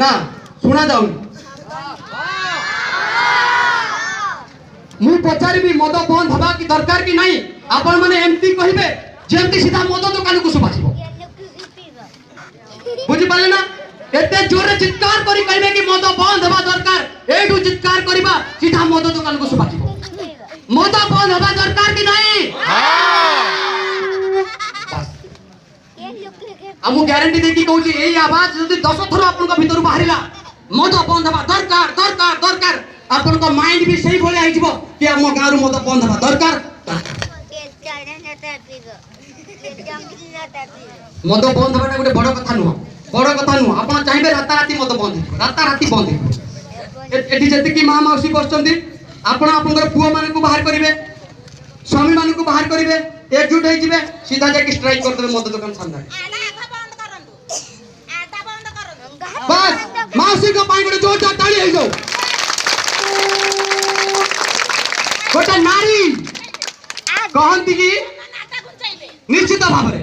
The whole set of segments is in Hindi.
ना सुना जाऊनी मु पचारि मद बंद हवा कि दरकार कि नहीं आपण माने एमती कहिबे जेमती सीधा मद दुकान को सुबाजिबो बुझी पाले ना एते जोरे चित्कार करी कहबे कि मद बंद हवा दरकार एठू चित्कार करिबा सीधा मद दुकान को सुबाजिबो मद बंद हवा दरकार कि नहीं हमु गारंटी दे कि कहूची एई आवाज जदी 10 थरो आपन को भीतर बाहरिला मद बंद हवा दरकार दरकार दरकार आपन को माइंड भी सही भले आइजबो कि हम गारू मद बंद हवा दरकार मद बंद हवा गोटे बड़ कथा नुह आपन चाहबे राता राती मद बंद राता राती बंद एठी जति कि मां मौसी बसचंदी आपन आपन पुआ माने को बाहर करिवे स्वामी माने को बाहर करिवे एकजुट हो जिवे सीधा जाके स्ट्राइक कर देबे मद दुकान सामने बस मौसी को पाई गोटे जोरदार ताली हो जाओ गोटे नारी कहंती कि निश्चित भाव रे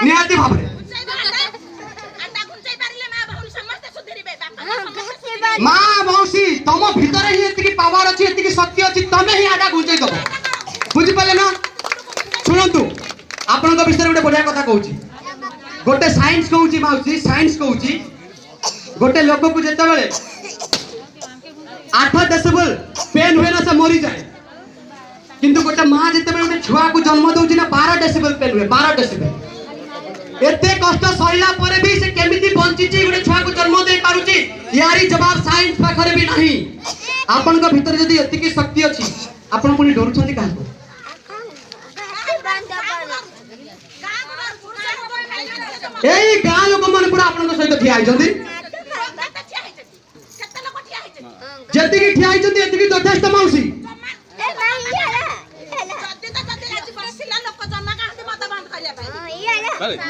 निहाती भाव रे मां मौसी तुम भीतर ही एतिकी पावर अछि एतिकी शक्ति अछि तमे ही आडा गुंजै दबो बुझि पाले ना सुनंतु आपन को विषय गोटे बढ़िया कथा कहूची गोटे साइंस कहूची मौसी साइंस कहूची गोटे लोक को जेते बेले 8 डेसिबल पेन हुए ना से मरी जाए किंतु गोटे मां जेते बेले गोटे छुआ को जन्म दउची ना 12 डेसिबल पेन हुए 12 डेसिबल एते कष्ट सहिला परे भी से केमिति बंची छी गोटे छुआ को जन्म दे पारुची यारी जवाब साइंस पाखरे भी नहीं आपन को भीतर जदी एतिकी शक्ति अछि आपन पुनी डर छथि काहे को एई गां लोक मन पूरा आपन को सहित ठिया आइजंदी जति की ठिया आइजंदी एति की यथेष्ट मौसी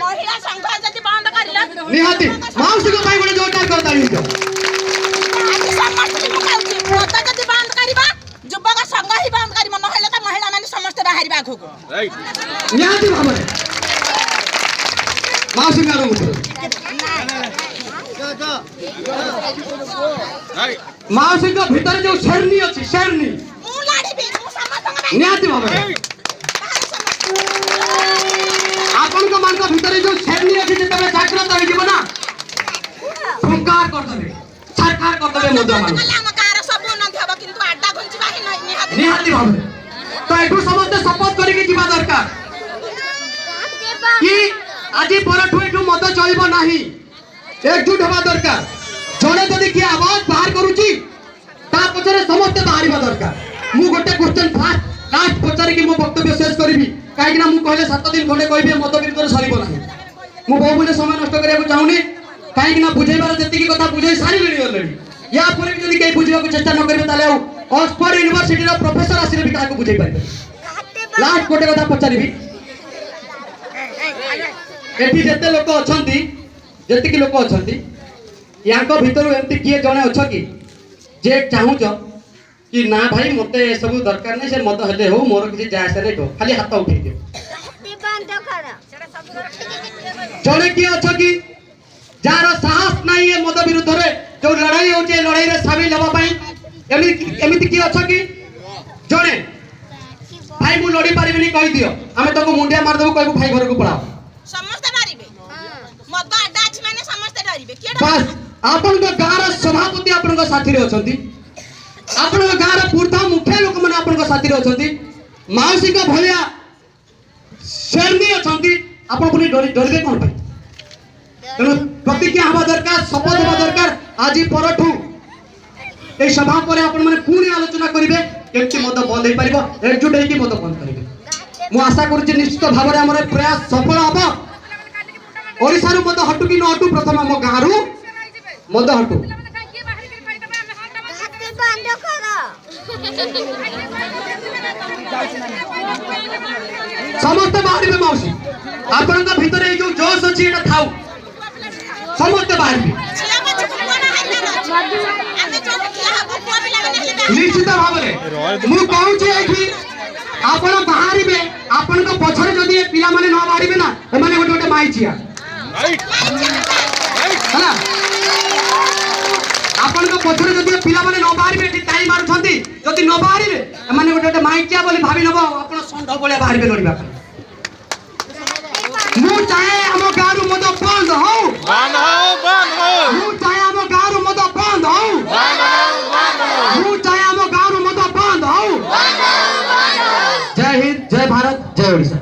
महिला संघ जति बंद करिला निहाती मौसी को भाई गोटे जोरदार करता ही जो मत जति बंद करिबा युवक संघ ही बंद करिबा नहेले त महिला माने समस्त बाहरिबा आखो राइट निहाती भाबरे मौसी का रूम मौसी को भीतर जो शेरनी अछि शेरनी मु लाडी भी मु समस्त निहाती भाबरे आपन को मान को भीतर जो शेरनी अछि जेते जागृत हो जिवो ना फुंकार कर देबे सरकार कर देबे मद मान कार सब न थब किंतु आडा घुंचबा ही नहीं निहाती भाबरे तो एठू समस्त शपथ करी के जिबा दरकार कि आजी परठू एठू मद चलिबो नाही एकजुट हवा दरकार जणे जदी कि आवाज बाहर करूची ता पछरे समस्त बाहरिबा दरकार मु गोटे क्वेश्चन फास्ट लास्ट पछरे कि मो वक्तव्य शेष करबी काहे कि ना मु कहले 7 दिन खंडे कहबे मद विरुद्ध सरिबो नाही मु बहु मुले समय नष्ट करिया को चाहुनी काहे कि ना बुझेबार जति की कथा बुझे सारी लेडी ऑलरेडी या पर भी जदी केई बुझिबा को चेष्टा न करबे ताले ऑक्सफोर्ड यूनिवर्सिटी रो प्रोफेसर आसिले भी काहे को बुझै पाइबे लास्ट गोटे कथा पछारिबी एठी जेते लोक अछंती जेते की लोक अछंती याको भीतर एमती किए जणे अछ कि जे चाहू कि ना भाई मते ए सब दरकार नै से मत हेले हो मोर किछि जायसे नै तो खाली हाथ उठै दियो जणे की अछ कि जार साहस नै ए मद विरुद्ध रे जो लड़ाई हो जे लड़ाई रे शामिल हबा पई एमिति की अछ कि जणे भाई मु लड़ी पारिबिनी कहि दियो हमें तो मुंडिया मार देबो कहबो भाई घर को पळाओ समस्त मारिबे मद अड्डा अछि माने समस्त डरिबे के बस आपन को गार सभापति आपन को साथी रे अछंती आपन को गार पूर्था मुख्य लोक मन आपन को साथी रे अछंती मानसिक भलिया शेरनी अछंती आपन पुनी डरिबे कोन पई तेनु प्रतिज्ञा हवा दरकार शपथ हवा दरकार आजी परठू ए सभा पर आपन माने पुनी आलोचना करिवे केमति मद बंद होई परिबो एकजुट हेकि मद बंद करिवे मु आशा करू जे निश्चित भाबरे हमर प्रयास सफल हबो ओडिसा रु मद हटू कि न हटू प्रथम हम गारू मद हटू समस्त बाहर मौसी आपन का भीतर ए जो जोश अछि एटा थाउ समस्त बाहर निश्चित भाव में मु कहू छी एठी आपन बाहरिबे आपन को पछरे जदी पिला माने न बाहरिबे ना ए माने गोटे गोटे माई छिया ହେଲା ଆପଣଙ୍କ ପଛରେ ଯଦି ପିଲାମାନେ ନ ବାହାରିବେ ଏଠି କାଇଁ ମାରୁଛନ୍ତି ଯଦି ନ ବାହାରିବେ ଏମାନେ ଗୋଟେ ଗୋଟେ ମାଇକିଆ ବୋଲି ଭାବି ନେବ ଆପଣ ଷଣ୍ଢ ଭଳିଆ ବାହାରିବେ ଲଢ଼ିବା ପାଇଁ ମୁଁ ଚାହେଁ ଆମ ଗାଁରୁ ମଦ ବନ୍ଦ ହଉ ମୁଁ ଚାହେଁ ଆମ ଗାଁରୁ ମଦ ବନ୍ଦ ହଉ ମୁଁ ଚାହେଁ ଆମ ଗାଁରୁ ମଦ ବନ୍ଦ ହଉ ଜୟ ହିନ୍ଦ ଜୟ ଭାରତ ଜୟ ଓଡ଼ିଶା।